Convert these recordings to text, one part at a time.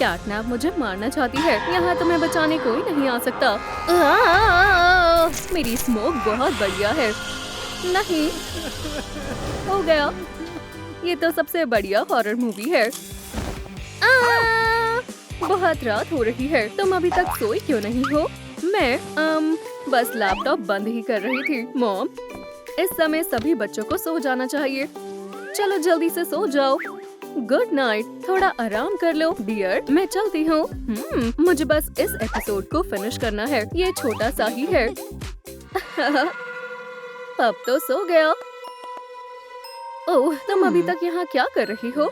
CatNap मुझे मारना चाहती है। यहाँ तुम्हें बचाने कोई नहीं आ सकता। मेरी स्मोक बहुत बढ़िया है। नहीं, हो गया। ये तो सबसे बढ़िया हॉरर मूवी है। बहुत रात हो रही है। तुम अभी तक सोई क्यों नहीं हो? मैं बस लैपटॉप बंद ही कर रही थी। मॉम, इस समय सभी बच्चों को सो जाना चाहिए। चलो जल्दी से सो जाओ। Good night. थोड़ा आराम कर लो डियर। मैं चलती हूँ। मुझे बस इस एपिसोड को फिनिश करना है। ये छोटा सा ही है। अब तो सो गया। ओह, तुम अभी तक यहाँ क्या कर रही हो?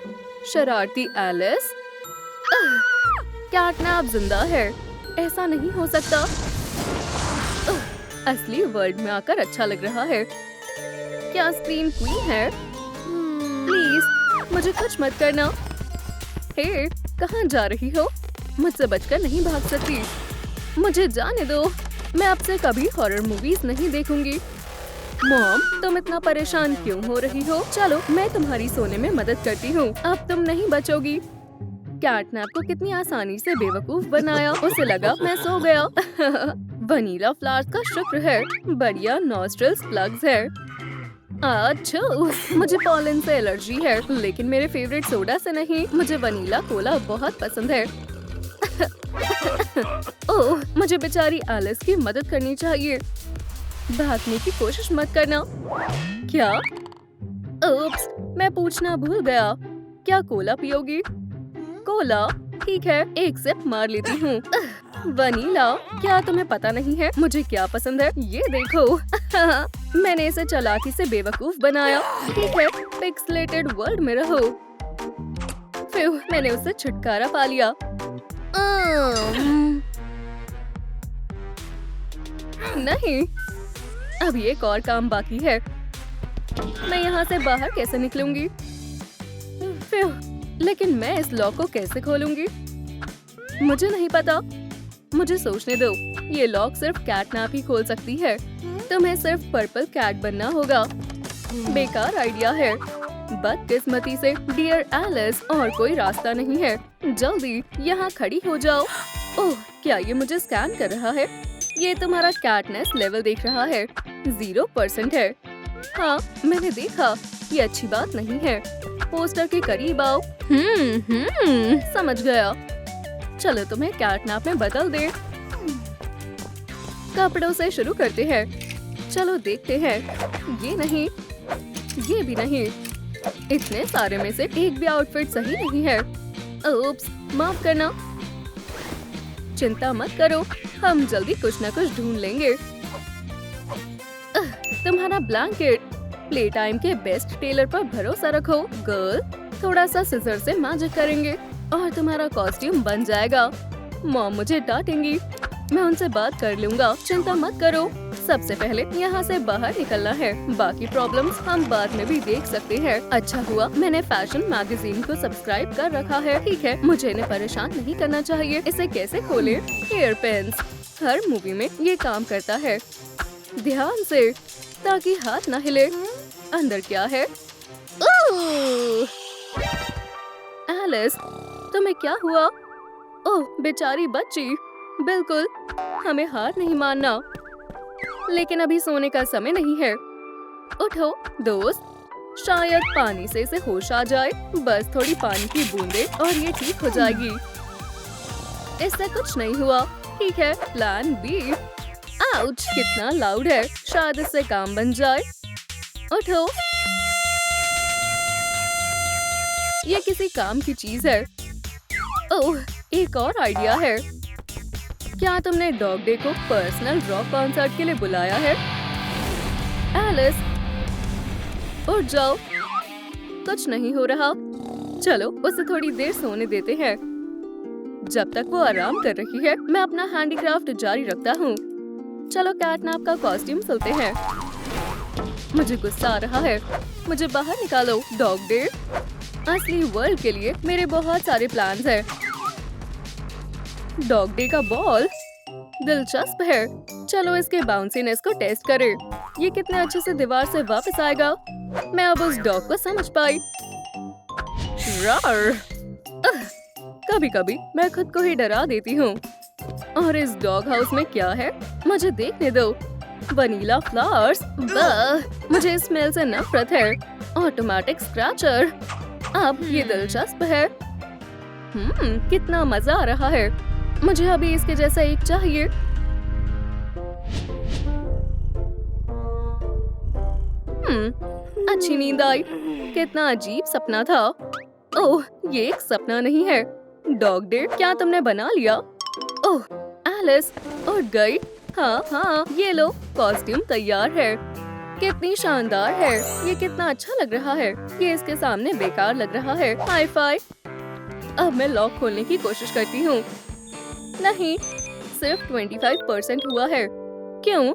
शरारती एलिस। कैटनैप जिंदा है। ऐसा नहीं हो सकता। असली वर्ल्ड में आकर अच्छा लग रहा है। क्या स्क्रीन क्वीन है? प्लीज मुझे कुछ मत करना। हे, कहाँ जा रही हो? मुझसे बचकर नहीं भाग सकती। मुझे जाने दो। मैं आपसे कभी हॉरर मूवीज नहीं देखूंगी। मॉम, तुम इतना परेशान क्यों हो रही हो? चलो मैं तुम्हारी सोने में मदद करती हूँ। अब तुम नहीं बचोगी। कैटनैप को कितनी आसानी से बेवकूफ बनाया। उसे लगा मैं सो गया। वनीला फ्लावर्स का शुक्र है। बढ़िया नॉस्ट्रल्स प्लग्स है। अच्छा, मुझे पॉलन से एलर्जी है, लेकिन मेरे फेवरेट सोडा से नहीं। मुझे वनीला कोला बहुत पसंद है। ओह, मुझे बेचारी एलिस की मदद करनी चाहिए। भागने की कोशिश मत करना। क्या? ओप्स, मैं पूछना भूल गया। क्या कोला पियोगी? कोला? ठीक है, एक सिप मार लेती हूँ। वनीला? क्या तुम्हें पता नहीं है मुझे क्या पसंद है? ये देखो। मैंने इसे चालाकी से बेवकूफ बनाया। ठीक है, पिक्सेलेटेड वर्ल्ड में रहो। फिर मैंने उससे छुटकारा पा लिया। नहीं, अभी एक और काम बाकी है। मैं यहाँ से बाहर कैसे निकलूंगी? लेकिन मैं इस लॉक को कैसे खोलूंगी? मुझे नहीं पता। मुझे सोचने दो। ये लॉक सिर्फ कैटनैप ही खोल सकती है। तुम्हें सिर्फ पर्पल कैट बनना होगा। बेकार आइडिया है। बदकिस्मती से डियर एलिस, और कोई रास्ता नहीं है। जल्दी यहाँ खड़ी हो जाओ। ओह, क्या ये मुझे स्कैन कर रहा है? ये तुम्हारा कैटनेस लेवल देख रहा है। 0% है। हाँ, मैंने देखा। ये अच्छी बात नहीं है। पोस्टर के करीब आओ। समझ गया। चलो तुम्हें कैटनैप में बदल दे। कपड़ों से शुरू करते हैं। चलो देखते हैं। ये नहीं, ये भी नहीं। इतने सारे में से एक भी आउटफिट सही नहीं है। ओप्स, माफ करना। चिंता मत करो, हम जल्दी कुछ न कुछ ढूंढ लेंगे। तुम्हारा ब्लैंकेट। प्ले टाइम के बेस्ट टेलर पर भरोसा रखो गर्ल। थोड़ा सा सिजर से मैजिक करेंगे और तुम्हारा कॉस्ट्यूम बन जाएगा। मॉम मुझे डांटेंगी। मैं उनसे बात कर लूंगा। चिंता मत करो। सबसे पहले यहाँ से बाहर निकलना है। बाकी प्रॉब्लम्स हम बाद में भी देख सकते हैं। अच्छा हुआ मैंने फैशन मैगजीन को सब्सक्राइब कर रखा है। ठीक है, मुझे इन्हें परेशान नहीं करना चाहिए। इसे कैसे खोलें? Hair pens. हर मूवी में ये काम करता है। ध्यान से, ताकि हाथ न हिले। अंदर क्या है? एलिस, तुम्हें क्या हुआ? ओह, बेचारी बच्ची। बिल्कुल, हमें हार नहीं मानना। लेकिन अभी सोने का समय नहीं है। उठो दोस्त। शायद पानी से इसे होश आ जाए। बस थोड़ी पानी की बूंदे और ये ठीक हो जाएगी। इससे कुछ नहीं हुआ। ठीक है, प्लान बी। आउच, कितना लाउड है। शायद इससे काम बन जाए। उठो। ये किसी काम की चीज है। ओह, एक और आइडिया है। क्या तुमने डॉग डे को पर्सनल रॉक कॉन्सर्ट के लिए बुलाया है? एलिस, उठ जाओ। कुछ नहीं हो रहा। चलो उसे थोड़ी देर सोने देते हैं। जब तक वो आराम कर रही है, मैं अपना हैंडीक्राफ्ट जारी रखता हूँ। चलो कैटनैप का कॉस्ट्यूम सिलते हैं। मुझे गुस्सा आ रहा है। मुझे बाहर निकालो। Dog day. असली वर्ल्ड के लिए मेरे बहुत सारे प्लान्स हैं। डॉग डे का बॉल दिलचस्प है। चलो इसके बाउंसीनेस को टेस्ट करें। ये कितने अच्छे से दीवार से वापस आएगा। मैं अब उस डॉग को समझ पाई। रार। कभी कभी मैं खुद को ही डरा देती हूँ। और इस डॉग हाउस में क्या है, मुझे देखने दो। वनीला फ्लावर्स, मुझे स्मेल से नफरत है। ऑटोमेटिक स्क्रैचर, अब ये दिलचस्प है। कितना मजा आ रहा है। मुझे अभी इसके जैसा एक चाहिए। अच्छी नींद आई। कितना अजीब सपना था। ओह, ये एक सपना नहीं है। डॉग डे क्या तुमने बना लिया? ओह, एलिस उठ गई। हाँ, ये लो, कॉस्ट्यूम तैयार है। कितनी शानदार है। ये कितना अच्छा लग रहा है। ये इसके सामने बेकार लग रहा है। Hi fi. अब मैं लॉक खोलने की कोशिश करती हूँ। नहीं, सिर्फ 25% हुआ है। क्यों?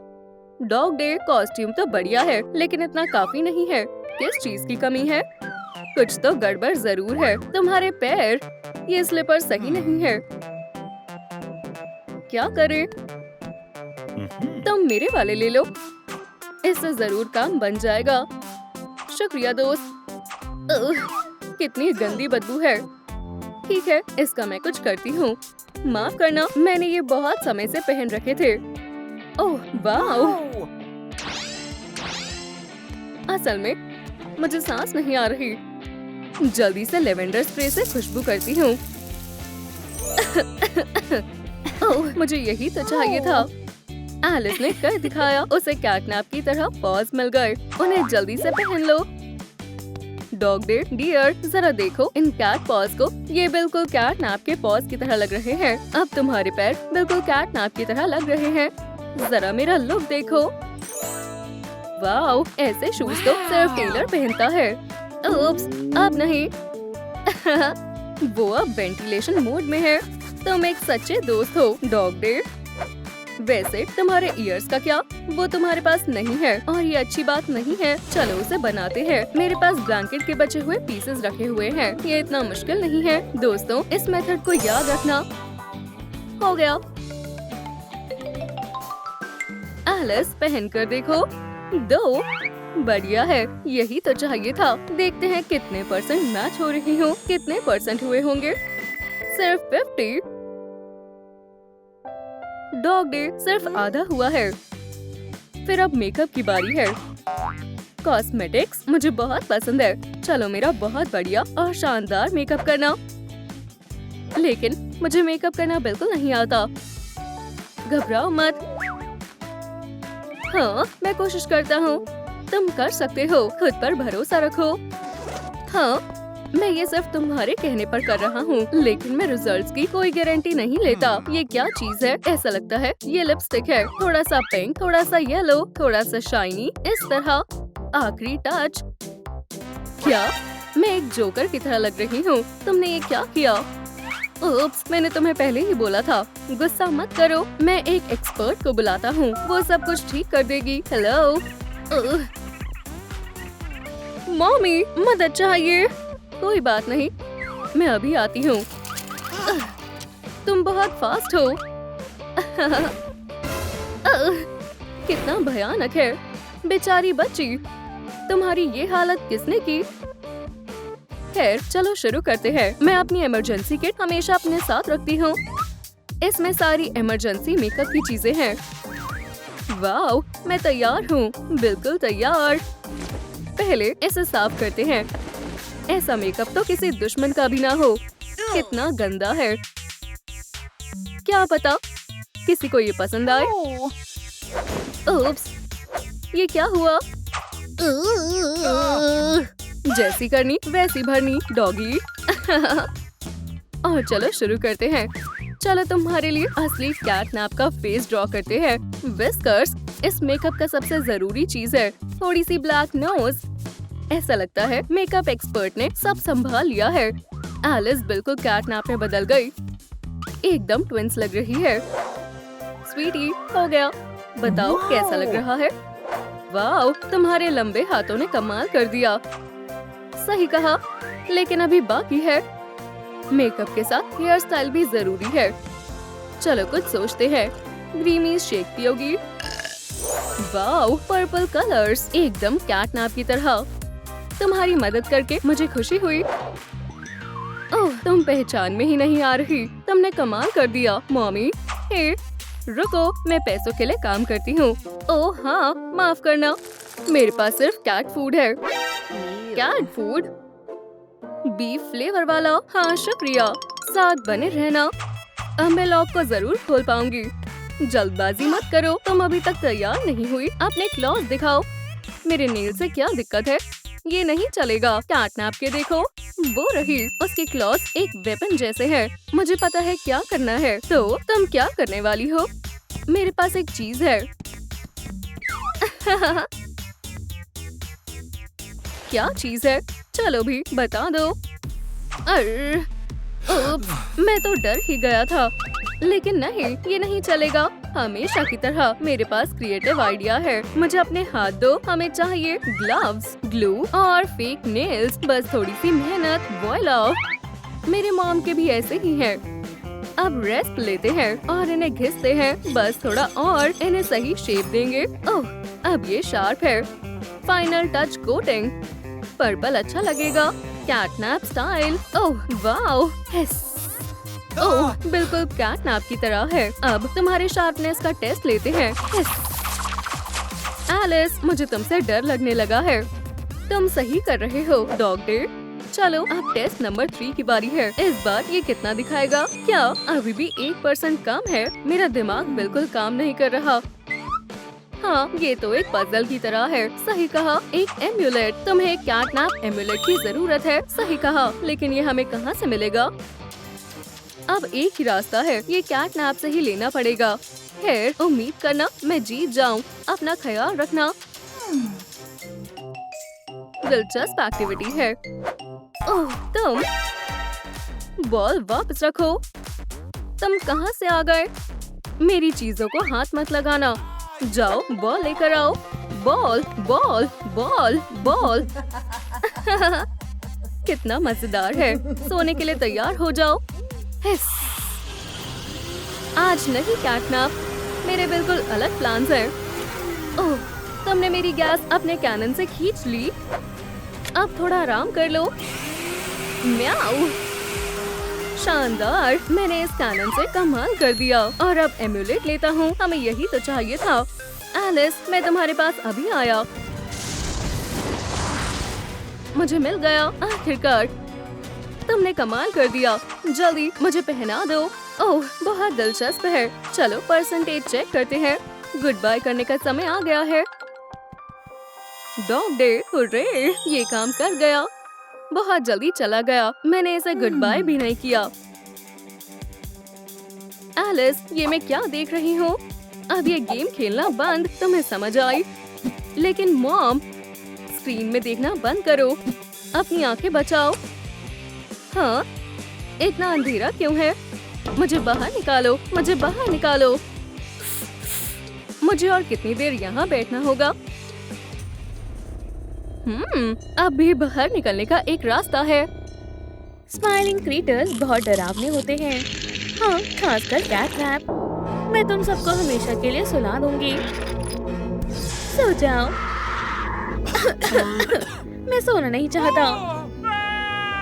डॉग डे कॉस्ट्यूम तो बढ़िया है, लेकिन इतना काफी नहीं है। किस चीज की कमी है? कुछ तो गड़बड़ जरूर है। तुम्हारे पैर, ये स्लीपर सही नहीं है। क्या करें? तुम मेरे वाले ले लो, इससे जरूर काम बन जाएगा। शुक्रिया दोस्त। कितनी गंदी बदबू है। ठीक है, इसका मैं कुछ करती हूँ। माफ करना, मैंने ये बहुत समय से पहन रखे थे। ओह वाह, असल में मुझे सांस नहीं आ रही। जल्दी से लेवेंडर स्प्रे से खुशबू करती हूँ। ओह, मुझे यही तो चाहिए था। एलिस ने कर दिखाया। उसे कैटनैप की तरह पॉज मिल गए। उन्हें जल्दी से पहन लो। डॉग डे डियर, जरा देखो इन कैट पॉज को। ये बिल्कुल कैटनैप के पॉज की तरह लग रहे हैं। अब तुम्हारे पैर बिल्कुल कैटनैप की तरह लग रहे हैं। जरा मेरा लुक देखो। वाओ, ऐसे शूज तो सिर्फ टेलर पहनता है। ओप्स, अब नहीं। वो अब वेंटिलेशन मोड में है। तुम एक सच्चे दोस्त हो डॉग डे। वैसे तुम्हारे ईयर्स का क्या? वो तुम्हारे पास नहीं है और ये अच्छी बात नहीं है। चलो उसे बनाते हैं। मेरे पास ब्लैंकेट के बचे हुए पीसेस रखे हुए हैं। ये इतना मुश्किल नहीं है। दोस्तों, इस मेथड को याद रखना। हो गया। एलिस, पहन कर देखो। दो, बढ़िया है। यही तो चाहिए था। देखते हैं कितने % मैच हो रही हूँ। कितने % हुए होंगे? सिर्फ 50। डॉग डे सिर्फ आधा हुआ है। फिर अब मेकअप की बारी है। कॉस्मेटिक्स मुझे बहुत पसंद है। चलो मेरा बहुत बढ़िया और शानदार मेकअप करना। लेकिन मुझे मेकअप करना बिल्कुल नहीं आता। घबराओ मत। हाँ, मैं कोशिश करता हूँ। तुम कर सकते हो। खुद पर भरोसा रखो। हाँ, मैं ये सिर्फ तुम्हारे कहने पर कर रहा हूँ, लेकिन मैं रिजल्ट्स की कोई गारंटी नहीं लेता। ये क्या चीज है? ऐसा लगता है ये लिपस्टिक है। थोड़ा सा पिंक, थोड़ा सा येलो, थोड़ा सा शाइनी, इस तरह। आखिरी टच। क्या मैं एक जोकर की तरह लग रही हूँ? तुमने ये क्या किया? उप्स, मैंने तुम्हें पहले ही बोला था। गुस्सा मत करो, मैं एक एक्सपर्ट को बुलाता हूँ। वो सब कुछ ठीक कर देगी। हेलो मॉमी, मदद चाहिए। कोई बात नहीं, मैं अभी आती हूँ। तुम बहुत फास्ट हो। कितना भयानक है। बेचारी बच्ची, तुम्हारी ये हालत किसने की? खैर, चलो शुरू करते हैं। मैं अपनी इमरजेंसी किट हमेशा अपने साथ रखती हूँ। इसमें सारी इमरजेंसी मेकअप की चीजें हैं। वाओ, मैं तैयार हूँ, बिल्कुल तैयार। पहले इसे साफ करते हैं। ऐसा मेकअप तो किसी दुश्मन का भी ना हो। कितना गंदा है। क्या पता किसी को ये पसंद आए। ओप्स, ये क्या हुआ? जैसी करनी वैसी भरनी डॉगी। और चलो शुरू करते हैं। चलो तुम्हारे लिए असली कैटनैप का फेस ड्रॉ करते हैं। विस्कर्स इस मेकअप का सबसे जरूरी चीज है। थोड़ी सी ब्लैक नोज। ऐसा लगता है मेकअप एक्सपर्ट ने सब संभाल लिया है। एलिस बिल्कुल कैटनैप में बदल गई। एकदम ट्विंस लग रही है। स्वीटी, हो गया। बताओ कैसा लग रहा है? वाओ, तुम्हारे लंबे हाथों ने कमाल कर दिया। सही कहा, लेकिन अभी बाकी है। मेकअप के साथ हेयर स्टाइल भी जरूरी है। चलो कुछ सोचते हैं। ग्रीमी शेक पियोगी? वाओ, पर्पल कलर्स, एकदम कैटनैप की तरह। तुम्हारी मदद करके मुझे खुशी हुई। ओह, तुम पहचान में ही नहीं आ रही। तुमने कमाल कर दिया मॉमी। हे, रुको, मैं पैसों के लिए काम करती हूँ। ओह हाँ, माफ करना, मेरे पास सिर्फ कैट फूड है। Cat food? बीफ फ्लेवर वाला? हाँ शुक्रिया, साथ बने रहना। अब मैं लॉक को जरूर खोल पाऊंगी। जल्दबाजी मत करो, तुम अभी तक तैयार नहीं हुई। अपने क्लॉज दिखाओ। मेरे नेल से क्या दिक्कत है? ये नहीं चलेगा। कैटनैप के देखो, वो रही। उसके क्लॉज एक वेपन जैसे है। मुझे पता है क्या करना है। तो तुम क्या करने वाली हो? मेरे पास एक चीज है। क्या चीज है? चलो भी बता दो। मैं तो डर ही गया था, लेकिन नहीं, ये नहीं चलेगा। हमेशा की तरह मेरे पास क्रिएटिव आइडिया है। मुझे अपने हाथ दो। हमें चाहिए ग्लव्स, ग्लू और फेक नेल्स। बस थोड़ी सी मेहनत। वॉइला! मेरे मॉम के भी ऐसे ही हैं। अब रेस्ट लेते हैं और इन्हें घिसते हैं। बस थोड़ा और, इन्हें सही शेप देंगे। ओह, अब ये शार्प है। Final touch coating. पर्पल अच्छा लगेगा, Catnap style. Oh wow! Oh, बिल्कुल कैटनैप की तरह है। अब तुम्हारे शार्पनेस का टेस्ट लेते हैं। एलिस, मुझे तुमसे डर लगने लगा है। तुम सही कर रहे हो, डॉग डे। चलो, अब टेस्ट नंबर 3 की बारी है। इस बार ये कितना दिखाएगा? क्या अभी भी 1% कम है? मेरा दिमाग बिल्कुल काम नहीं कर रहा। हाँ, ये तो एक पजल की तरह है। सही कहा, एक एम्यूलेट। तुम्हें एक कैटनैप एम्यूलेट की जरूरत है। सही कहा, लेकिन ये हमें कहाँ से मिलेगा? अब एक ही रास्ता है, ये कैटनैप से ही लेना पड़ेगा। खैर, उम्मीद करना मैं जीत जाऊं। अपना ख्याल रखना। दिलचस्प एक्टिविटी है। ओह, तुम बॉल वापस रखो। तुम कहाँ से आ गए? मेरी चीजों को हाथ मत लगाना। जाओ, बॉल लेकर आओ। Ball, ball, ball, ball. कितना मजेदार है। सोने के लिए तैयार हो जाओ। आज नहीं कैटनैप, मेरे बिल्कुल अलग प्लान्स हैं। ओह, तुमने मेरी गैस अपने कैनन से खींच ली। अब थोड़ा आराम कर लो। म्याऊ! शानदार, मैंने इस कैनन से कमाल कर दिया। और अब एम्यूलेट लेता हूँ। हमें यही तो चाहिए था। एलिस, मैं तुम्हारे पास अभी आया। मुझे मिल गया आखिरकार। तुमने कमाल कर दिया। जल्दी मुझे पहना दो। ओह, बहुत दिलचस्प है। चलो परसेंटेज चेक करते हैं। गुड बाय करने का समय आ गया है। Dog day, hurray! ये काम कर गया। बहुत जल्दी चला गया। मैंने इसे गुड बाय भी नहीं किया। एलिस, ये मैं क्या देख रही हूँ? अब ये गेम खेलना बंद। तुम्हें समझ आई? लेकिन मॉम, स्क्रीन में देखना बंद करो। अपनी आंखें बचाओ। हाँ, इतना अंधेरा क्यों है? मुझे बाहर निकालो, मुझे बाहर निकालो। मुझे और कितनी देर यहाँ बैठना होगा? अब भी बाहर निकलने का एक रास्ता है। स्माइलिंग क्रीटर्स बहुत डरावने होते हैं। हाँ, खासकर कैटनैप। मैं तुम सबको हमेशा के लिए सुला दूंगी। सो जाओ। मैं सोना नहीं चाहता।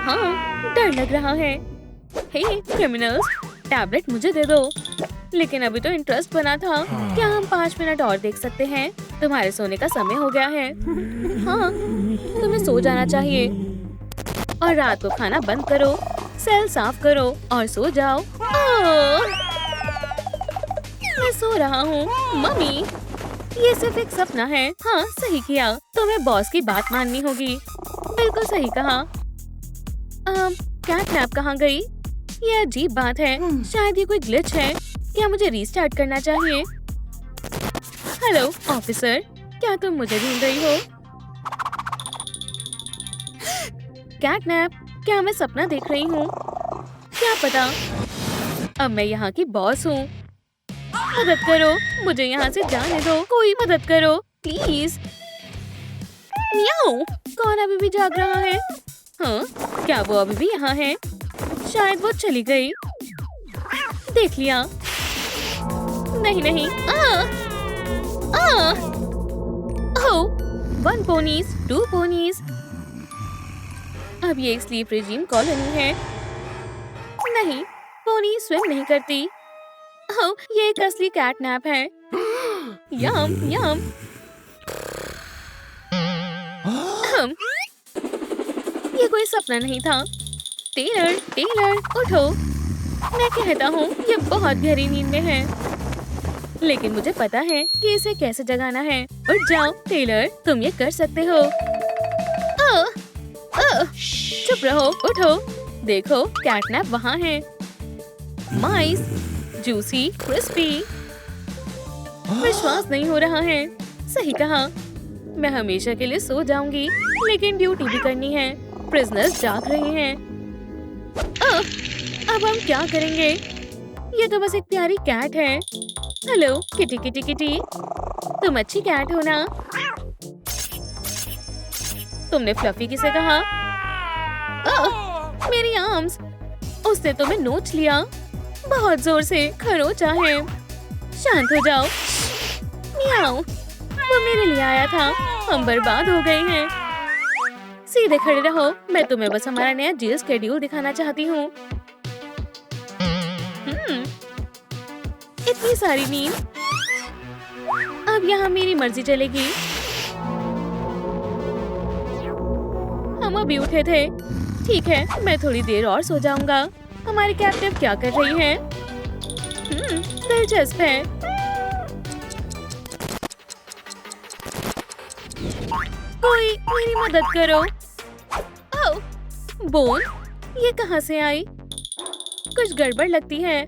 हाँ, डर लग रहा है। हे क्रिमिनल्स, टैबलेट मुझे दे दो। लेकिन अभी तो इंटरेस्ट बना था। क्या हम 5 मिनट और देख सकते हैं? तुम्हारे सोने का समय हो गया है। हाँ, तुम्हें सो जाना चाहिए। और रात को खाना बंद करो, सेल साफ करो और सो जाओ। मैं सो रहा हूँ। मम्मी, ये सिर्फ एक सपना है। हाँ, सही किया। तुम्हें बॉस की बात माननी होगी। बिल्कुल सही कहा। कैटनैप कहाँ गई? ये अजीब बात है। शायद ये कोई ग्लिच है। क्या मुझे रीस्टार्ट करना चाहिए? हेलो ऑफिसर, क्या तुम मुझे ढूंढ रही हो? कैटनैप, क्या मैं सपना देख रही हूँ? क्या पता। अब मैं यहाँ की बॉस हूँ। मदद करो, मुझे यहाँ से जाने दो। कोई मदद करो प्लीज। म्याऊ, कौन अभी भी जाग रहा है? हाँ, क्या वो अभी भी यहाँ है? शायद वो चली गई। देख लिया। नहीं नहीं। ओह, 1 पोनीज, 2 पोनीज। अब ये एक स्लीप रेजिम कॉलोनी है। नहीं, पोनी स्विम नहीं करती। ओह, ये एक असली कैटनैप है। यम यम। ये कोई सपना नहीं था। टेलर टेलर उठो। मैं कहता हूँ ये बहुत गहरी नींद में है, लेकिन मुझे पता है कि इसे कैसे जगाना है। उठ जाओ टेलर, तुम ये कर सकते हो। चुप रहो, उठो। देखो कैटनैप वहाँ है। माइस, जूसी, क्रिस्पी। विश्वास नहीं हो रहा है। सही कहा, मैं हमेशा के लिए सो जाऊंगी, लेकिन ड्यूटी भी करनी है। प्रिजनर्स जाग रहे हैं। अब हम क्या करेंगे? ये तो बस एक प्यारी कैट है। हेलो किटी किटी किटी, तुम अच्छी कैट हो ना? तुमने फ्लफी किसे कहा? मेरी आर्म्स, उसने तुम्हें नोच लिया बहुत जोर से। खरोचा है। शांत हो जाओ। मियाओ, वो मेरे लिए आया था। हम बर्बाद हो गए हैं। सीधे खड़े रहो, मैं तुम्हें बस हमारा नया जेल स्केड्यूल दिखाना चाहती हूँ। इतनी सारी नींद। अब यहाँ मेरी मर्जी चलेगी। हम अभी उठे थे। ठीक है, मैं थोड़ी देर और सो जाऊंगा। हमारी कैप्टन क्या कर रही है? दिलचस्प है। कोई मेरी मदद करो। ओह, बोन, ये कहाँ से आई? कुछ गड़बड़ लगती है।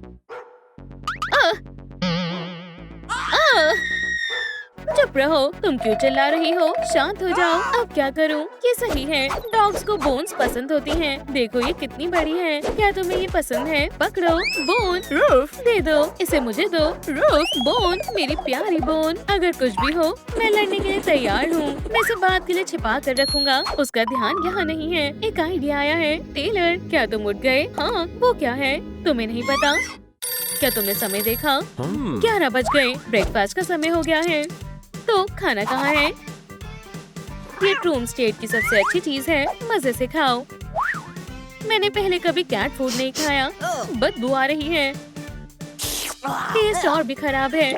चुप रहो, तुम क्यों चिल्ला रही हो? शांत हो जाओ। अब क्या करूं? ये सही है, डॉग्स को बोन्स पसंद होती हैं। देखो ये कितनी बड़ी है। क्या तुम्हें ये पसंद है? पकड़ो बोन। रूफ, दे दो इसे, मुझे दो। रूफ, बोन, मेरी प्यारी बोन। अगर कुछ भी हो, मैं लड़ने के लिए तैयार हूँ। मैं इसे बात के लिए छिपा कर रखूंगा। उसका ध्यान यहाँ नहीं है। एक आइडिया आया है। टेलर, क्या तुम उठ गए? हाँ, वो क्या है? तुम्हें नहीं पता? क्या तुमने समय देखा? 11 बज गए। ब्रेकफास्ट का समय हो गया है। तो खाना कहाँ है? ये ट्रूम स्टेट की सबसे अच्छी चीज है। मजे से खाओ। मैंने पहले कभी कैट फूड नहीं खाया। बदबू आ रही है। टेस्ट और भी खराब है।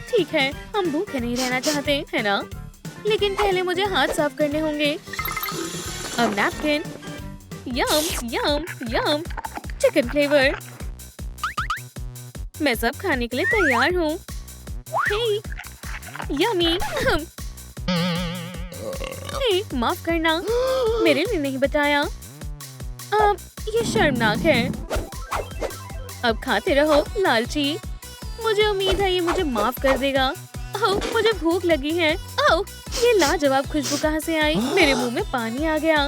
ठीक है, हम भूखे नहीं रहना चाहते, है ना? लेकिन पहले मुझे हाथ साफ करने होंगे। अब napkin. Yum yum yum. Chicken flavour. मैं सब खाने के लिए तैयार हूँ। यमी। माफ करना, मेरे लिए नहीं बताया। अब ये शर्मनाक है। अब खाते रहो लालची। मुझे उम्मीद है ये मुझे माफ कर देगा। ओह, मुझे भूख लगी है। ओह, ये लाजवाब खुशबू कहाँ से आई? मेरे मुंह में पानी आ गया।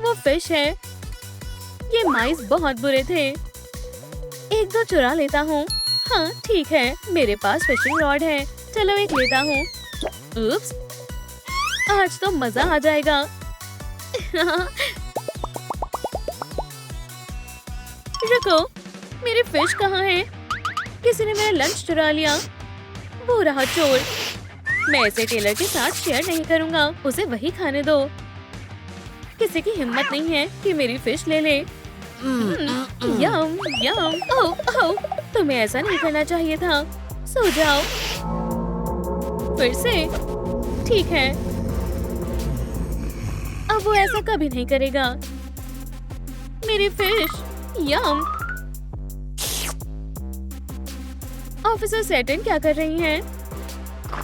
वो फिश है। ये माइस बहुत बुरे थे। एक दो चुरा लेता हूँ। हाँ ठीक है, मेरे पास फिशिंग रॉड है। चलो एक लेता हूँ। उप्स, आज तो मजा आ जाएगा। रुको, मेरे फिश कहाँ है? किसी ने मेरा लंच चुरा लिया। वो रहा चोर। मैं इसे टेलर के साथ शेयर नहीं करूँगा। उसे वही खाने दो। किसी की हिम्मत नहीं है कि मेरी फिश ले ले। यम यम। ओह ओह, तुम्हें ऐसा नहीं करना चाहिए था। सो जाओ। फिर से? ठीक है, अब वो ऐसा कभी नहीं करेगा। मेरी फिश। यम। ऑफिसर सेटन क्या कर रही हैं?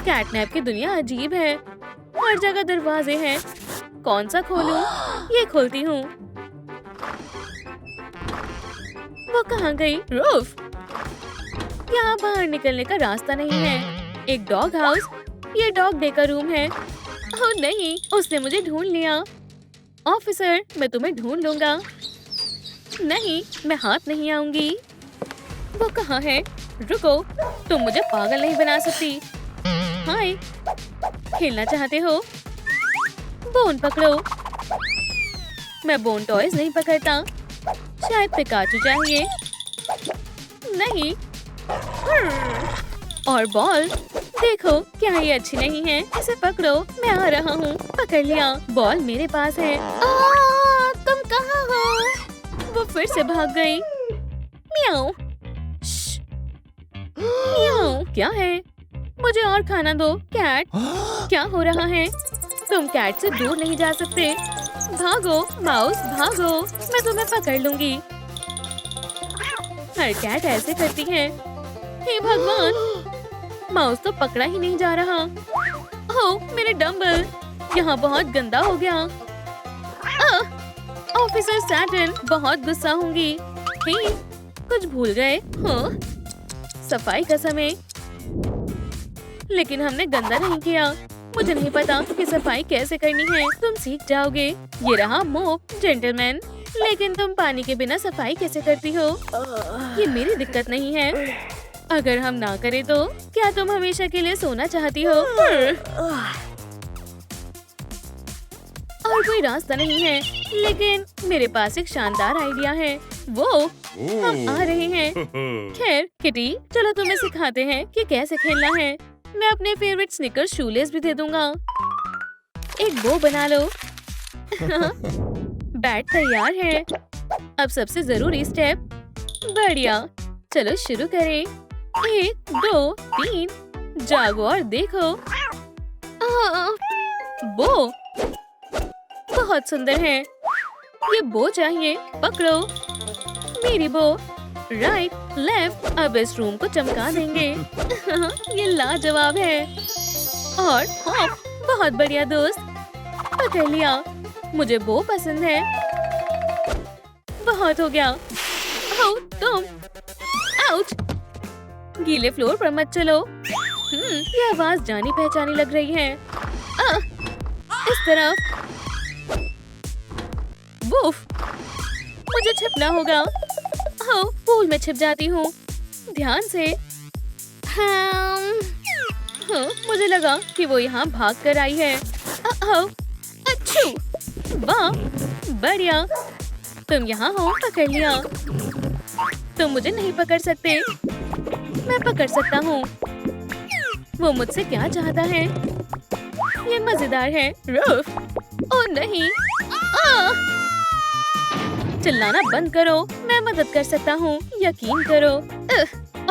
कैटनैप की दुनिया अजीब है। हर जगह दरवाजे हैं। कौन सा खोलूं? ये खोलती हूँ। वो कहाँ गई? रूफ, यहाँ बाहर निकलने का रास्ता नहीं है। एक डॉग हाउस। ये डॉग डे का रूम है। ओह नहीं, उसने मुझे ढूंढ लिया। ऑफिसर, मैं तुम्हें ढूंढ लूंगा। नहीं, मैं हाथ नहीं आऊंगी। वो कहाँ है? रुको, तुम मुझे पागल नहीं बना सकती। हाय, खेलना चाहते हो? बोन पकड़ो। मैं बोन टॉयज नहीं पकड़ता। शायद पिकाचू चाहिए। नहीं। और बॉल। देखो, क्या ये अच्छी नहीं है? इसे पकड़ो। मैं आ रहा हूँ। पकड़ लिया। बॉल मेरे पास है। तुम कहाँ हो? वो फिर से भाग गई। म्याऊ। श्श। म्याऊ। क्या है? मुझे और खाना दो कैट। क्या हो रहा है? तुम कैट से दूर नहीं जा सकते। भागो माउस भागो, मैं तुम्हें पकड़ लूंगी। हर कैट ऐसे करती है। हे भगवान, माउस तो पकड़ा ही नहीं जा रहा। ओह मेरे डंबल, यहाँ बहुत गंदा हो गया। ऑफिसर सैटन, बहुत गुस्सा होंगी। हे, कुछ भूल गए? हाँ, सफाई का समय। लेकिन हमने गंदा नहीं किया। मुझे नहीं पता कि सफाई कैसे करनी है। तुम सीख जाओगे। ये रहा मोप जेंटलमैन। लेकिन तुम पानी के बिना सफाई कैसे करती हो? ये मेरी दिक्कत नहीं है। अगर हम ना करें तो क्या तुम हमेशा के लिए सोना चाहती हो? और कोई रास्ता नहीं है, लेकिन मेरे पास एक शानदार आइडिया है। वो हम आ रहे हैं। खैर किटी, चलो तुम्हें सिखाते हैं कि कैसे खेलना है। मैं अपने फेवरेट स्निकर्स शूलेस भी दे दूंगा। एक बो बना लो। बैट तैयार है। अब सबसे जरूरी स्टेप। बढ़िया, चलो शुरू करें। 1 2 3, जागो और देखो। बो बहुत सुंदर है। ये बो चाहिए, पकड़ो। मेरी बो। Right left. अब इस रूम को चमका देंगे। ये लाजवाब है। और हॉप, बहुत बढ़िया दोस्त, पकड़ लिया। मुझे वो पसंद है। बहुत हो गया। ओह तुम, आउच। गीले फ्लोर पर मत चलो। ये आवाज जानी पहचानी लग रही है। इस तरफ। वूफ, मुझे छिपना होगा। ओह, पूल में छिप जाती हूँ। ध्यान से। हाँ, मुझे लगा कि वो यहाँ भाग कर आई है। अच्छू, वाह, बढ़िया। तुम यहाँ हो, पकड़ लिया। तुम मुझे नहीं पकड़ सकते। मैं पकड़ सकता हूँ। वो मुझसे क्या चाहता है? ये मजेदार है। रूफ, ओह नहीं। चिल्लाना बंद करो। मैं मदद कर सकता हूँ, यकीन करो।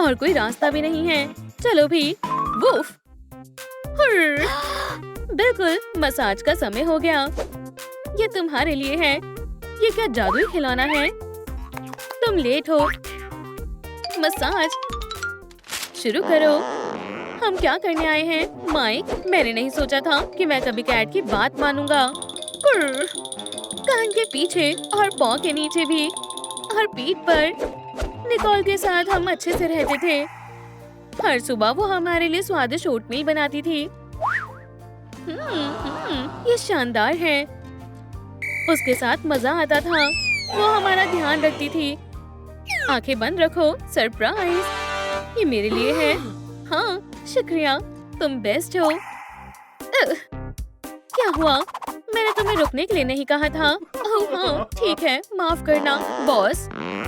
और कोई रास्ता भी नहीं है। चलो भी। वूफ। बिल्कुल, मसाज का समय हो गया। ये तुम्हारे लिए है। ये क्या जादुई खिलौना है? तुम लेट हो। मसाज शुरू करो। हम क्या करने आए हैं? माइक, मैंने नहीं सोचा था कि मैं कभी कैट की बात मानूंगा। कान के पीछे और पाँव के नीचे भी, और पीठ पर। निकोल के साथ हम अच्छे से रहते थे। हर सुबह वो हमारे लिए स्वादिष्ट ओटमील बनाती थी। ये शानदार है। उसके साथ मजा आता था। वो हमारा ध्यान रखती थी। आंखें बंद रखो, सरप्राइज। ये मेरे लिए है। हाँ, शुक्रिया, तुम बेस्ट हो। क्या हुआ? मैंने तुम्हें रुकने के लिए नहीं कहा था। ओह हाँ, ठीक है, माफ करना बॉस।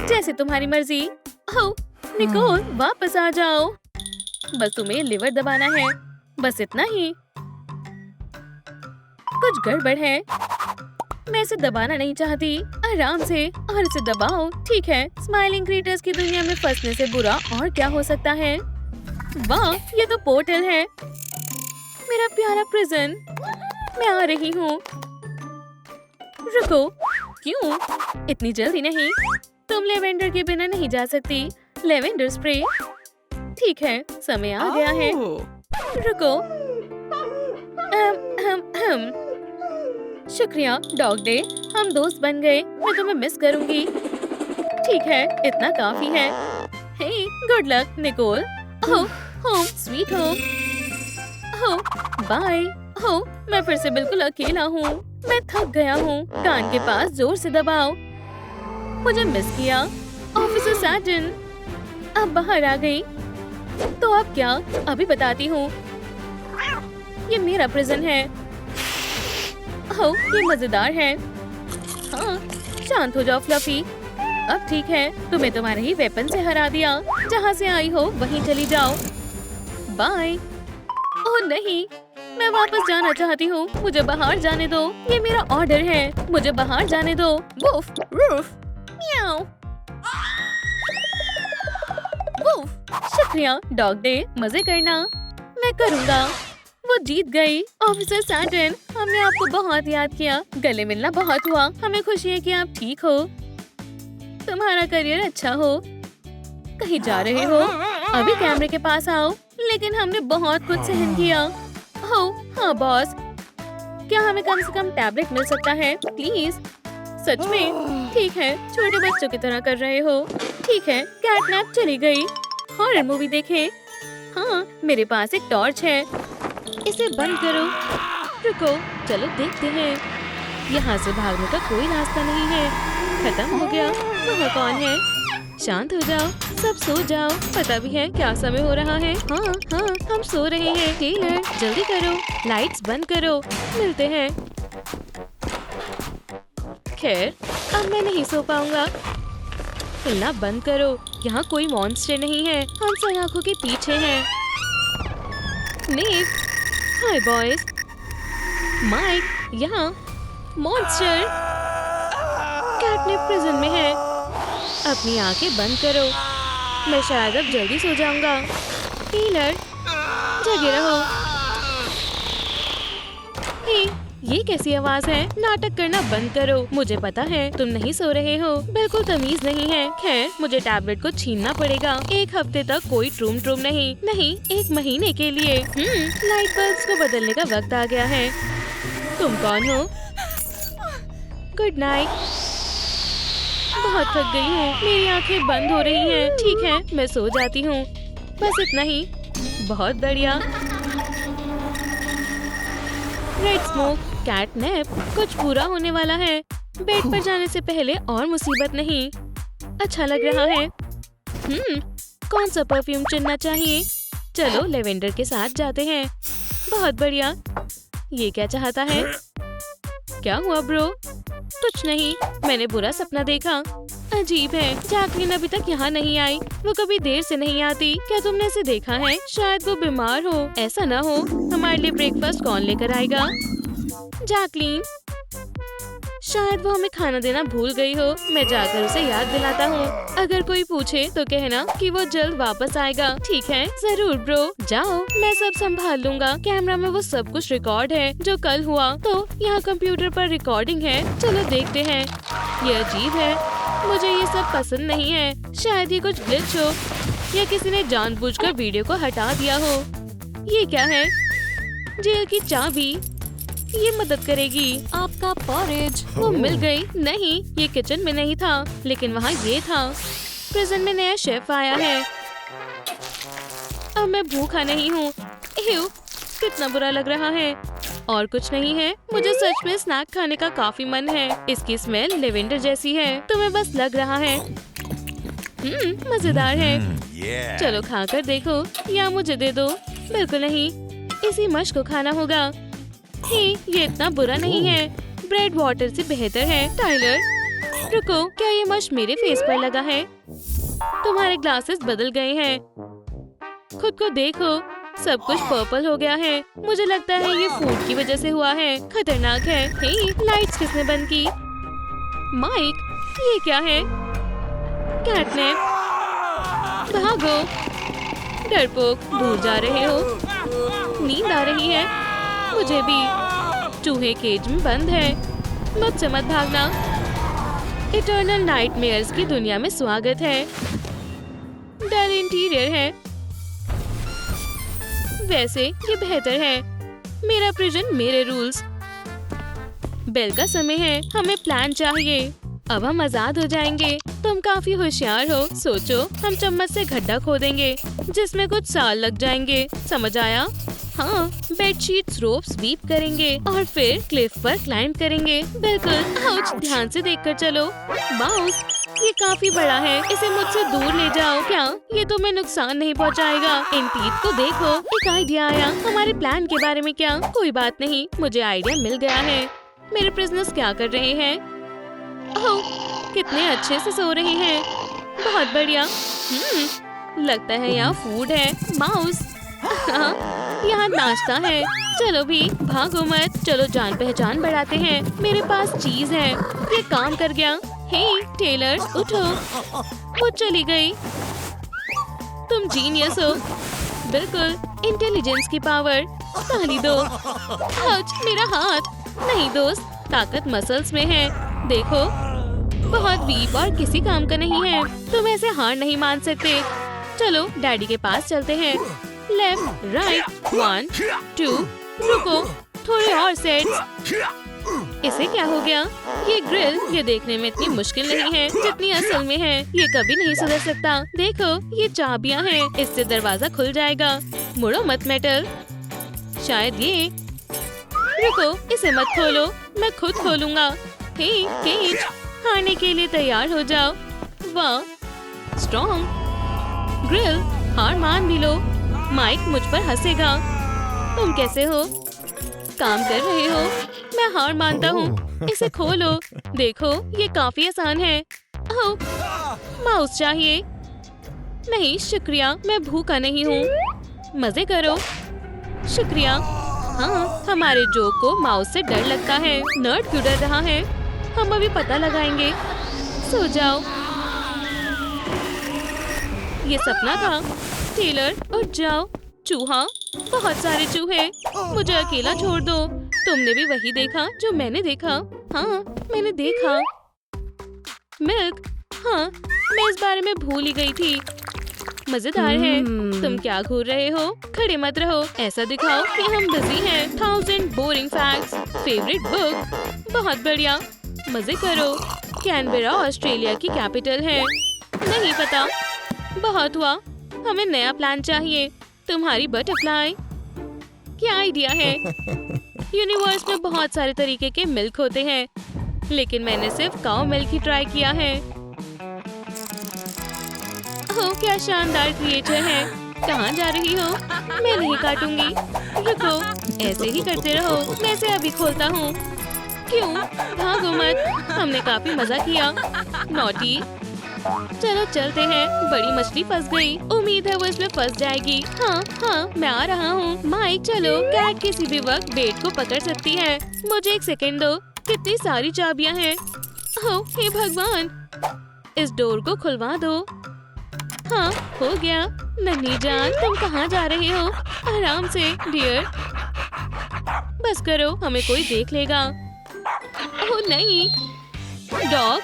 जैसे तुम्हारी मर्जी। ओह निकोल, वापस आ जाओ। बस तुम्हें लिवर दबाना है, बस इतना ही। कुछ गड़बड़ है। मैं इसे दबाना नहीं चाहती। आराम से, और इसे दबाओ। ठीक है, स्माइलिंग क्रिएटर्स की दुनिया में फंसने से बुरा और क्या हो सकता है? वाह, ये तो पोर्टल है। मेरा प्यारा प्रिजन। मैं आ रही हूँ। रुको, क्यों? इतनी जल्दी नहीं। तुम लेवेंडर के बिना नहीं जा सकती। Lavender spray. ठीक है, समय आ गया है। रुको। शुक्रिया डॉग डे, हम दोस्त बन गए। मैं तुम्हें मिस करूंगी। ठीक है, इतना काफी है। हे, गुड लक निकोल। ओह, होम स्वीट होम। ओह, बाय। ओह, मैं फिर से बिल्कुल अकेला हूँ। मैं थक गया हूँ। कान के पास जोर से दबाओ। मुझे मिस किया। ऑफिसर सैटन, अब बाहर आ गई। तो अब क्या? अभी बताती हूँ। ये मेरा प्रिजन है। ओह, ये मजेदार है। हाँ, शांत हो जाओ फ्लफी। अब ठीक है, तुम्हें तुम्हारे ही वेपन से हरा दिया। जहाँ से आई हो वहीं चली जाओ। बाय। ओह नहीं, मैं वापस जाना चाहती हूँ। मुझे बाहर जाने दो। ये मेरा ऑर्डर है। मुझे बाहर जाने दो। वूफ, रूफ, म्याऊ। वुफ, शुक्रिया डॉग डे, मजे करना। मैं करूँगा। वो जीत गई। ऑफिसर सैटन, हमने आपको बहुत याद किया। गले मिलना बहुत हुआ। हमें खुशी है कि आप ठीक हो। तुम्हारा करियर अच्छा हो। कहीं जा रहे हो? अभी कैमरे के पास आओ। लेकिन हमने बहुत कुछ सहन किया। हो, हाँ बॉस। क्या हमें कम से कम टैबलेट मिल सकता है प्लीज? सच में? ठीक है, छोटे बच्चों की तरह कर रहे हो। ठीक है, कैटनैप चली गई। हॉरर मूवी देखें। हाँ, मेरे पास एक टॉर्च है। इसे बंद करो। रुको, चलो देखते हैं। यहाँ से भागने का कोई रास्ता नहीं है। खत्म हो गया। वहाँ कौन है? शांत हो जाओ, सब सो जाओ। पता भी है क्या समय हो रहा है। हाँ हाँ, हम सो रहे हैं। टेलर, जल्दी करो, लाइट्स बंद करो। मिलते हैं। खैर, अब मैं नहीं सो पाऊंगा। हिलना बंद करो। यहाँ कोई मॉन्स्टर नहीं है। हम सलाखों के पीछे हैं। नीव, हाय बॉयज। माइक, यहाँ मॉन्स्टर। कैटनैप प्रिजन में है। अपनी आंखें बंद करो। मैं शायद अब जल्दी सो जाऊंगा। टेलर, जगे रहो। हे, ये कैसी आवाज है? नाटक करना बंद करो। मुझे पता है तुम नहीं सो रहे हो। बिल्कुल तमीज नहीं है। खैर, मुझे टैबलेट को छीनना पड़ेगा। 1 हफ्ते तक कोई ट्रूम नहीं, 1 महीने के लिए। लाइट बल्ब्स को बदलने का वक्त आ गया है। तुम कौन हो? Good night. बहुत थक गई हूँ। मेरी आंखें बंद हो रही हैं। ठीक है, मैं सो जाती हूँ। बस इतना ही। बहुत बढ़िया। रेड स्मोक, कैटनैप, कुछ पूरा होने वाला है। बेड पर जाने से पहले और मुसीबत नहीं। अच्छा लग रहा है। कौन सा परफ्यूम चुनना चाहिए? चलो लेवेंडर के साथ जाते हैं। बहुत बढ़िया। ये क्या चाहता है? क्या हुआ ब्रो? कुछ नहीं, मैंने बुरा सपना देखा। अजीब है, जैकलीन अभी तक यहाँ नहीं आई। वो कभी देर से नहीं आती। क्या तुमने इसे देखा है? शायद वो बीमार हो। ऐसा ना हो। हमारे लिए ब्रेकफास्ट कौन लेकर आएगा? जैकलीन, शायद वो हमें खाना देना भूल गई हो। मैं जाकर उसे याद दिलाता हूँ। अगर कोई पूछे तो कहना कि वो जल्द वापस आएगा। ठीक है? जरूर ब्रो। जाओ, मैं सब संभाल लूंगा। कैमरा में वो सब कुछ रिकॉर्ड है जो कल हुआ। तो यहाँ कंप्यूटर पर रिकॉर्डिंग है। चलो देखते हैं। ये अजीब है। मुझे ये सब पसंद नहीं है। शायद ये कुछ ग्लिच हो या किसी ने जानबूझकर वीडियो को हटा दिया हो। ये क्या है? जेल की चाबी। ये मदद करेगी। आपका पॉरेज। वो मिल गई। नहीं, ये किचन में नहीं था, लेकिन वहाँ ये था। प्रिजन में नया शेफ आया है। अब मैं भूखा नहीं हूँ। एह्यू, कितना बुरा लग रहा है। और कुछ नहीं है। मुझे सच में स्नैक खाने का काफी मन है। इसकी स्मेल लेवेंडर जैसी है। तुम्हें बस लग रहा है। मजेदार है। चलो खाकर देखो या मुझे दे दो। बिल्कुल नहीं, इसी मश को खाना होगा। हे, ये इतना बुरा नहीं है। ब्रेड वाटर से बेहतर है। टाइलर, रुको, क्या ये मश मेरे फेस पर लगा है? तुम्हारे ग्लासेस बदल गए हैं। खुद को देखो, सब कुछ पर्पल हो गया है। मुझे लगता है ये फूड की वजह से हुआ है। खतरनाक है। हे, लाइट्स किसने बंद की? माइक, ये क्या है? कैटनैप, भागो। डरपोक, दूर जा रहे हो। नींद आ रही है। मुझे भी। चूहे केज में बंद है। मुझसे मत भागना। इटर्नल नाइटमेयर्स की दुनिया में स्वागत है। डल इंटीरियर है। वैसे ये बेहतर है। मेरा प्रिजन, मेरे रूल्स। बेल का समय है। हमें प्लान चाहिए। अब हम आजाद हो जाएंगे। तुम काफी होशियार हो। सोचो, हम चम्मच से गड्ढा खोदेंगे जिसमें कुछ साल लग जाएंगे। समझ आया? हाँ, बेडशीट्स, रोप स्वीप करेंगे और फिर क्लिफ पर क्लाइंब करेंगे। बिल्कुल। आउच, ध्यान से देखकर चलो। बाउस, ये काफी बड़ा है। इसे मुझसे दूर ले जाओ। क्या ये तुम्हें नुकसान नहीं पहुंचाएगा? इन टीथ को देखो। एक आइडिया आया। हमारे प्लान के बारे में क्या? कोई बात नहीं, मुझे आइडिया मिल गया है। मेरे प्रिजनर्स क्या कर रहे हैं? ओह, कितने अच्छे से सो रहे हैं। बहुत बढ़िया। लगता है यहाँ फूड है। माउस, यहाँ नाश्ता है। चलो भी, भागो मत। चलो जान पहचान बढ़ाते हैं। मेरे पास चीज है। ये काम कर गया। हे टेलर उठो। वो चली गई। तुम जीनियस हो। बिल्कुल, इंटेलिजेंस की पावर। ताली दो। आउच, मेरा हाथ। नहीं दोस्त, ताकत मसल्स में है। देखो, बहुत वीक और किसी काम का नहीं है। तुम ऐसे हार नहीं मान सकते। चलो डैडी के पास चलते हैं। Left right 1 2। रुको, थोड़े और सेट्स। इसे क्या हो गया? ये ग्रिल ये देखने में इतनी मुश्किल नहीं है जितनी असल में है। ये कभी नहीं सुधर सकता। देखो, ये चाबियां हैं। इससे दरवाजा खुल जाएगा। मुड़ो मत मेटल। शायद ये। रुको, इसे मत खोलो, मैं खुद खोलूंगा। हे केज, खाने के लिए तैयार हो जाओ। वाह, स्ट्रॉन्ग। ग्रिल, हार मान भी लो। माइक मुझ पर हंसेगा। तुम कैसे हो? काम कर रहे हो? मैं हार मानता हूँ। इसे खोलो। देखो, ये काफी आसान है। ओह, माउस चाहिए। नहीं शुक्रिया, मैं भूखा नहीं हूँ। मजे करो। शुक्रिया। हाँ, हमारे जोक को माउस से डर लगता है। नर्ड क्यों डर रहा है? हम अभी पता लगाएंगे। सो जाओ। ये सपना था। टेलर उठ जाओ। चूहा, बहुत सारे चूहे। मुझे अकेला छोड़ दो। तुमने भी वही देखा जो मैंने देखा? हाँ, मैंने देखा। मिल्क, हाँ, मैं इस बारे में भूल ही गई थी। मजेदार है। तुम क्या घूर रहे हो? खड़े मत रहो। ऐसा दिखाओ कि हम बिजी हैं। 1000 बोरिंग फैक्ट्स। Favourite book. बहुत बढ़िया। मजे करो। कैनबेरा ऑस्ट्रेलिया की कैपिटल है। नहीं पता। बहुत हुआ। हमें नया प्लान चाहिए। तुम्हारी बटरफ्लाई। क्या आइडिया है? यूनिवर्स में बहुत सारे तरीके के मिल्क होते हैं, लेकिन मैंने सिर्फ काऊ मिल्क ही ट्राई किया है। ओह, क्या शानदार क्रिएचर है। कहाँ जा रही हो? मैं नहीं काटूंगी। रुको, ऐसे ही करते रहो। मैं इसे अभी खोलता हूँ। क्यों? भागो मत। हमने काफी मजा किया। नॉटी। चलो चलते हैं। बड़ी मछली फंस गई। उम्मीद है वो इसमें फंस जाएगी। हाँ, मैं आ रहा हूँ। माइक, चलो। कैट किसी भी वक्त बेट को पकड़ सकती है। मुझे एक सेकंड दो। कितनी सारी चाबियां हैं। ओह, हे भगवान। इस डोर को खुलवा दो। हाँ, हो गया। नन्ही जान, तुम कहाँ जा रहे हो? आराम से डियर। बस करो, हमें कोई देख लेगा। ओह नहीं, डॉग।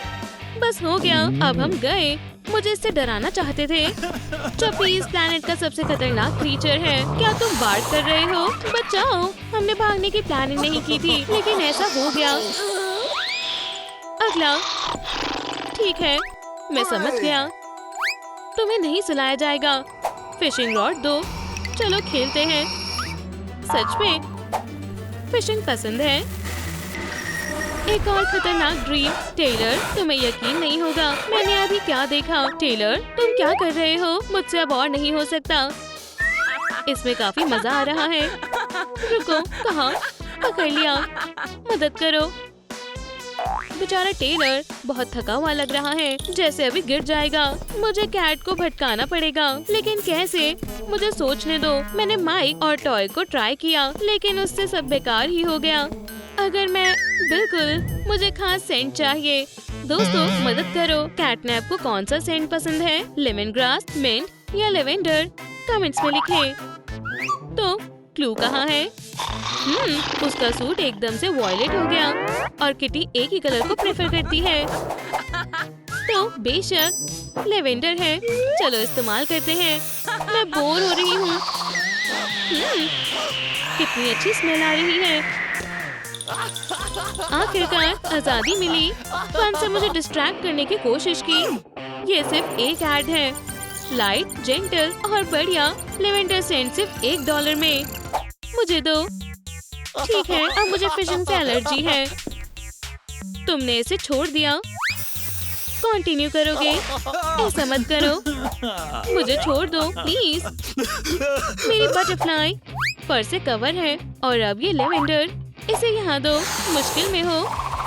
बस हो गया। अब हम गए। मुझे इससे डराना चाहते थे। चप्पी इस प्लैनेट का सबसे खतरनाक क्रीचर है। क्या तुम बात कर रहे हो? बचाओ। हमने भागने की प्लानिंग नहीं की थी, लेकिन ऐसा हो गया। अगला। ठीक है, मैं समझ गया। तुम्हें नहीं सुलाया जाएगा। फिशिंग रॉड दो। चलो खेलते हैं। सच में फिशिंग पसंद है। एक और खतरनाक ड्रीम। टेलर, तुम्हें यकीन नहीं होगा मैंने अभी क्या देखा। टेलर, तुम क्या कर रहे हो? मुझसे अब और नहीं हो सकता। इसमें काफी मजा आ रहा है। रुको, कहाँ? पकड़ लिया। मदद करो। बेचारा टेलर बहुत थका हुआ लग रहा है, जैसे अभी गिर जाएगा। मुझे कैट को भटकाना पड़ेगा, लेकिन कैसे? मुझे सोचने दो। मैंने माइक और टॉय को ट्राई किया, लेकिन उससे सब बेकार ही हो गया। अगर मैं बिल्कुल, मुझे खास सेंट चाहिए। दोस्तों मदद करो। कैटनैप को कौन सा सेंट पसंद है? लेमन ग्रास, मिंट या लेवेंडर? कमेंट्स में लिखें। तो क्लू कहाँ है? उसका सूट एकदम से वॉयलेट हो गया और किटी एक ही कलर को प्रेफर करती है। तो बेशक लेवेंडर है। चलो इस्तेमाल करते हैं। मैं बोर हो रही हूँ। कितनी अच्छी स्मेल आ रही है। आखिरकार आजादी मिली। फन से मुझे डिस्ट्रैक्ट करने की कोशिश की। ये सिर्फ एक ऐड है। लाइट, जेंटल और बढ़िया लेवेंडर सेंट सिर्फ $1 में। मुझे दो। ठीक है, अब मुझे फिशिंग से एलर्जी है। तुमने इसे छोड़ दिया। कंटिन्यू करोगे? ऐसा मत करो। मुझे छोड़ दो प्लीज। मेरी बटरफ्लाई फर से कवर है और अब ये लेवेंडर। इसे यहाँ दो। मुश्किल में हो?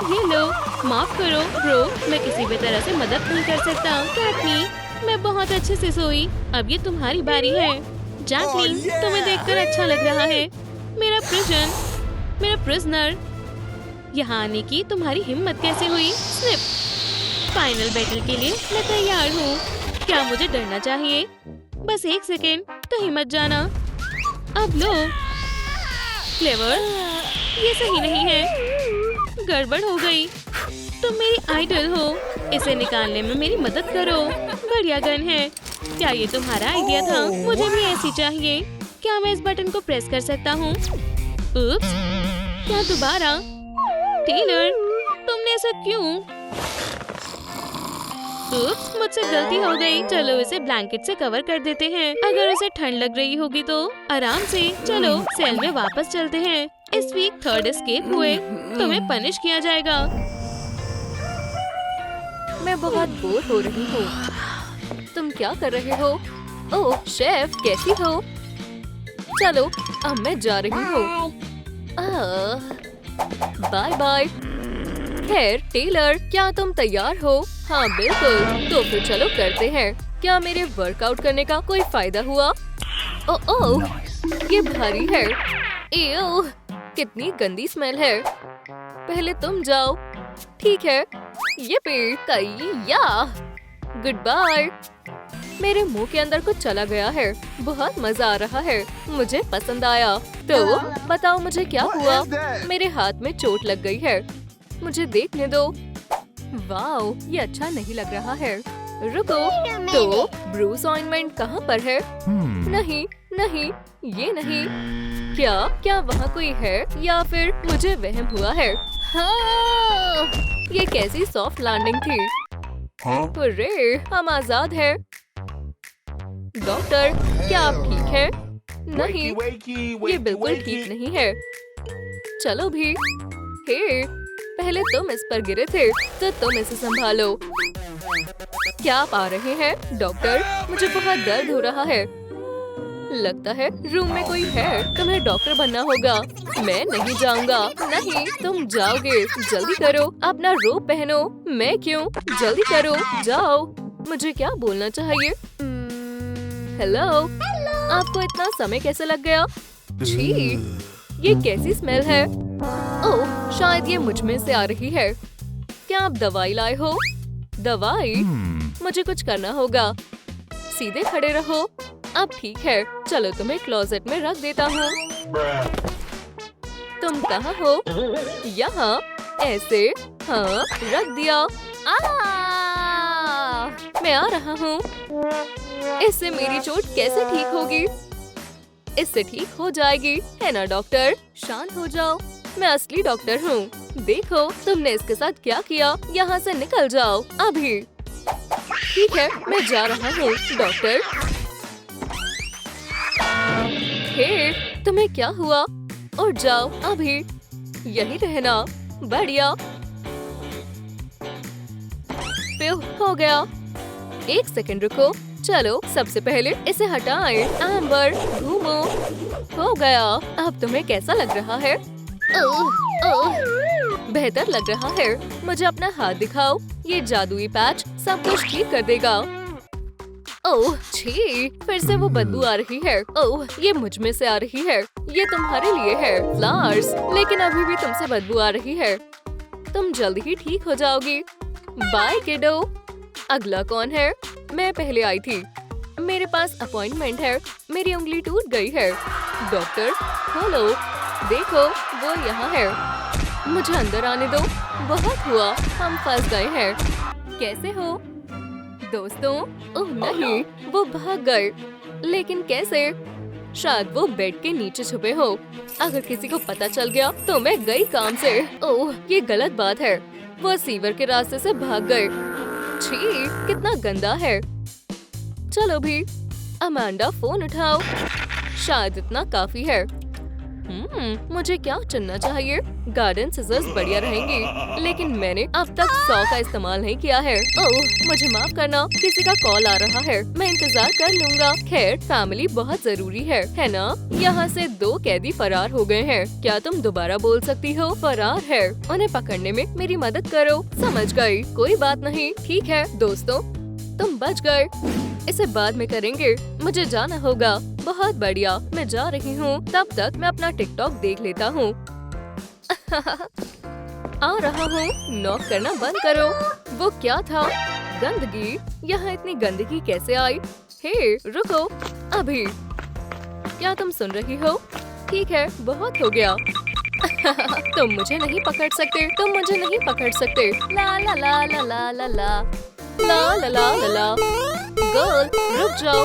ये लो। माफ करो ब्रो, मैं किसी भी तरह से मदद नहीं कर सकता। कैटनी, मैं बहुत अच्छे से सोई। अब ये तुम्हारी बारी है। जैकलिन, तुम्हें देखकर अच्छा लग रहा है। मेरा प्रिजनर। यहाँ आने की तुम्हारी हिम्मत कैसे हुई? स्निप। फाइनल बैटल के लिए मैं तैयार हूँ। क्या मुझे डरना चाहिए? बस एक सेकेंड, कहीं मत जाना। अब लो। क्लेवर, ये सही नहीं है। गड़बड़ हो गई। तुम मेरी आइडल हो, इसे निकालने में मेरी मदद करो। बढ़िया गन है। क्या ये तुम्हारा आइडिया था? मुझे भी ऐसी चाहिए। क्या मैं इस बटन को प्रेस कर सकता हूँ? उप्स, क्या दोबारा? टेलर, तुमने ऐसा क्यों? उप्स, मुझसे गलती हो गई। चलो इसे ब्लैंकेट से कवर कर देते हैं। अगर उसे ठंड लग रही होगी तो आराम से। चलो सेल में वापस चलते हैं। इस वीक 3rd एस्केप हुए, तुम्हें पनिश किया जाएगा। मैं बहुत बोर हो रही हूँ। तुम क्या कर रहे हो? ओह शेफ, कैसी हो? चलो अब मैं जा रही हूँ। Bye bye. खैर टेलर, क्या तुम तैयार हो? हाँ बिल्कुल, तो फिर चलो करते हैं। क्या मेरे वर्कआउट करने का कोई फायदा हुआ? ओह ये भारी है। एओ, कितनी गंदी स्मेल है। पहले तुम जाओ। ठीक है, ये पेड़ कईया। Good bye. मेरे मुंह के अंदर कुछ चला गया है। बहुत मजा आ रहा है, मुझे पसंद आया। तो बताओ मुझे क्या हुआ? मेरे हाथ में चोट लग गई है। मुझे देखने दो। वाओ, ये अच्छा नहीं लग रहा है। रुको, तो ब्रूस ऑइंटमेंट कहाँ पर है? नहीं नहीं, ये नहीं। क्या वहाँ कोई है या फिर मुझे वहम हुआ है? हाँ, ये कैसी सॉफ्ट लैंडिंग थी। अरे, हम आजाद हैं। डॉक्टर, क्या आप ठीक हैं? नहीं, ये बिल्कुल ठीक नहीं है। चलो भी। हे, पहले तुम इस पर गिरे थे, तो तुम इसे संभालो। क्या आप आ रहे हैं? डॉक्टर, मुझे बहुत दर्द हो रहा है। लगता है रूम में कोई है। तुम्हें डॉक्टर बनना होगा। मैं नहीं जाऊंगा। नहीं, तुम जाओगे। जल्दी करो, अपना रोब पहनो। मैं क्यों? जल्दी करो, जाओ। मुझे क्या बोलना चाहिए? हेलो, आपको इतना समय कैसे लग गया? छी, ये कैसी स्मेल है? ओह, शायद ये मुझ में से आ रही है। क्या आप दवाई लाए हो? दवाई? मुझे कुछ करना होगा। सीधे खड़े रहो। अब ठीक है, चलो तुम्हें क्लोजेट में रख देता हूँ। तुम कहाँ हो? यहाँ, ऐसे। हाँ, रख दिया। मैं आ रहा हूँ। इससे मेरी चोट कैसे ठीक होगी? इससे ठीक हो जाएगी, है ना डॉक्टर? शांत हो जाओ, मैं असली डॉक्टर हूँ। देखो तुमने इसके साथ क्या किया। यहाँ से निकल जाओ अभी। ठीक है, मैं जा रहा हूँ डॉक्टर। हे, तुम्हें क्या हुआ? उठ जाओ अभी, यही रहना। बढ़िया। हो गया। एक सेकंड रुको। चलो सबसे पहले इसे हटाएं। एम्बर, घूमो। हो गया। अब तुम्हें कैसा लग रहा है? बेहतर लग रहा है। मुझे अपना हाथ दिखाओ। ये जादुई पैच सब कुछ ठीक कर देगा। ओह छी, फिर से वो बदबू आ रही है। ओह, ये मुझ में से आ रही है। ये तुम्हारे लिए है, फ्लावर्स, लेकिन अभी भी तुमसे बदबू आ रही है। तुम जल्दी ही ठीक हो जाओगी। बाय किडो। अगला कौन है? मैं पहले आई थी। मेरे पास अपॉइंटमेंट है। मेरी उंगली टूट गई है। डॉक्टर, हेलो, देखो वो यहाँ है। मुझे अंदर आने दो। बहुत हुआ, हम फंस गए हैं। कैसे हो दोस्तों? ओह नहीं, वो भाग गए। लेकिन कैसे? शायद वो बेड के नीचे छुपे हो। अगर किसी को पता चल गया तो मैं गई काम से। ओह, ये गलत बात है। वो सीवर के रास्ते से भाग गए। छी, कितना गंदा है। चलो भी, अमांडा फोन उठाओ। शायद इतना काफी है। मुझे क्या चुनना चाहिए? गार्डन सिजर्स बढ़िया रहेंगी, लेकिन मैंने अब तक 100 का इस्तेमाल नहीं किया है। ओह, मुझे माफ करना, किसी का कॉल आ रहा है। मैं इंतजार कर लूंगा। खैर, फैमिली बहुत जरूरी है ना? यहाँ से 2 कैदी फरार हो गए हैं। क्या तुम दोबारा बोल सकती हो? फरार है। उन्हें पकड़ने में मेरी मदद करो। समझ गई, कोई बात नहीं। ठीक है दोस्तों, तुम बच गए। इसे बाद में करेंगे। मुझे जाना होगा। बहुत बढ़िया, मैं जा रही हूँ। तब तक मैं अपना टिकटॉक देख लेता हूँ। आ रहा हूँ। नॉक करना बंद करो। वो क्या था? गंदगी? यहाँ इतनी गंदगी कैसे आई? हे, रुको, अभी। क्या तुम सुन रही हो? ठीक है, बहुत हो गया। तुम मुझे नहीं पकड़ सकते, तुम मुझे नहीं पकड़ सकते। ला ला ला ला ला ला ला ला ला ला ला ला। गर्ल, रुक जाओ।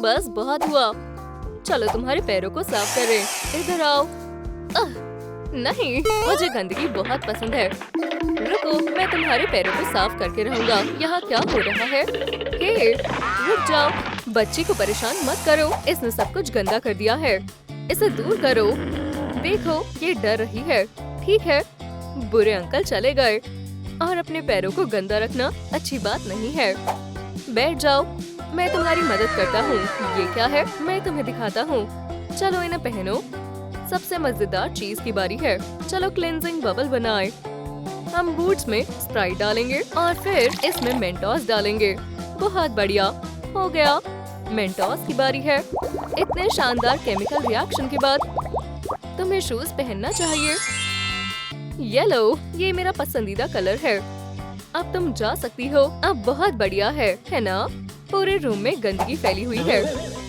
बस बहुत हुआ। चलो तुम्हारे पैरों को साफ करें। इधर आओ। नहीं, मुझे गंदगी बहुत पसंद है। रुको, मैं तुम्हारे पैरों को साफ करके रहूंगा। यहाँ क्या हो रहा है? हे, रुक जाओ। बच्ची को परेशान मत करो, इसने सब कुछ गंदा कर दिया है। इसे दूर करो। देखो, ये डर रही है। ठीक है, बुरे अंकल चले गए और अपने पैरों को गंदा रखना अच्छी बात नहीं है। बैठ जाओ, मैं तुम्हारी मदद करता हूँ। ये क्या है? मैं तुम्हें दिखाता हूँ। चलो इन्हें पहनो। सबसे मजेदार चीज की बारी है। चलो क्लेंजिंग बबल बनाए। हम बूट्स में स्प्राइट डालेंगे और फिर इसमें मेंटोस डालेंगे। बहुत बढ़िया, हो गया। मेंटोस की बारी है। इतने शानदार केमिकल रिएक्शन के बाद तुम्हें शूज पहनना चाहिए। येलो, ये मेरा पसंदीदा कलर है। अब तुम जा सकती हो। अब बहुत बढ़िया है ना? पूरे रूम में गंदगी फैली हुई है।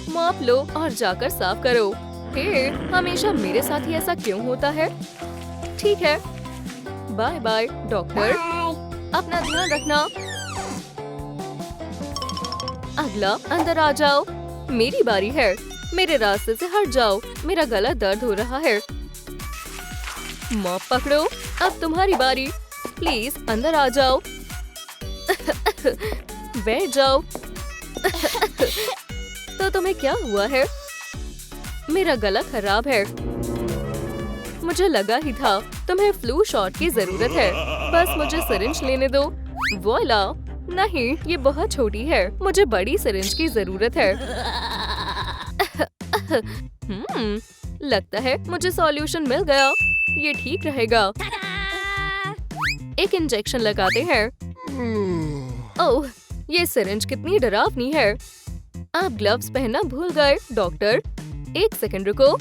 मॉप लो और जाकर साफ करो। हे, हमेशा मेरे साथ ही ऐसा क्यों होता है? ठीक है, बाय बाय डॉक्टर। अपना ध्यान रखना। अगला, अंदर आ जाओ। मेरी बारी है। मेरे रास्ते से हट जाओ, मेरा गला दर्द हो रहा है। मॉप पकड़ो। अब तुम्हारी बारी। प्लीज अंदर आ जाओ। बैठ जाओ। तो तुम्हें क्या हुआ है? मेरा गला खराब है। मुझे लगा ही था तुम्हें फ्लू शॉट की जरूरत है। बस मुझे सिरिंज लेने दो। वोला, नहीं, ये बहुत छोटी है। मुझे बड़ी सिरिंज की जरूरत है। लगता है मुझे सॉल्यूशन मिल गया। ये ठीक रहेगा। एक इंजेक्शन लगाते हैं। ओह, ये सिरिंज कितनी डरावनी है। आप ग्लव्स पहनना भूल गए। डॉक्टर, एक सेकंड रुको।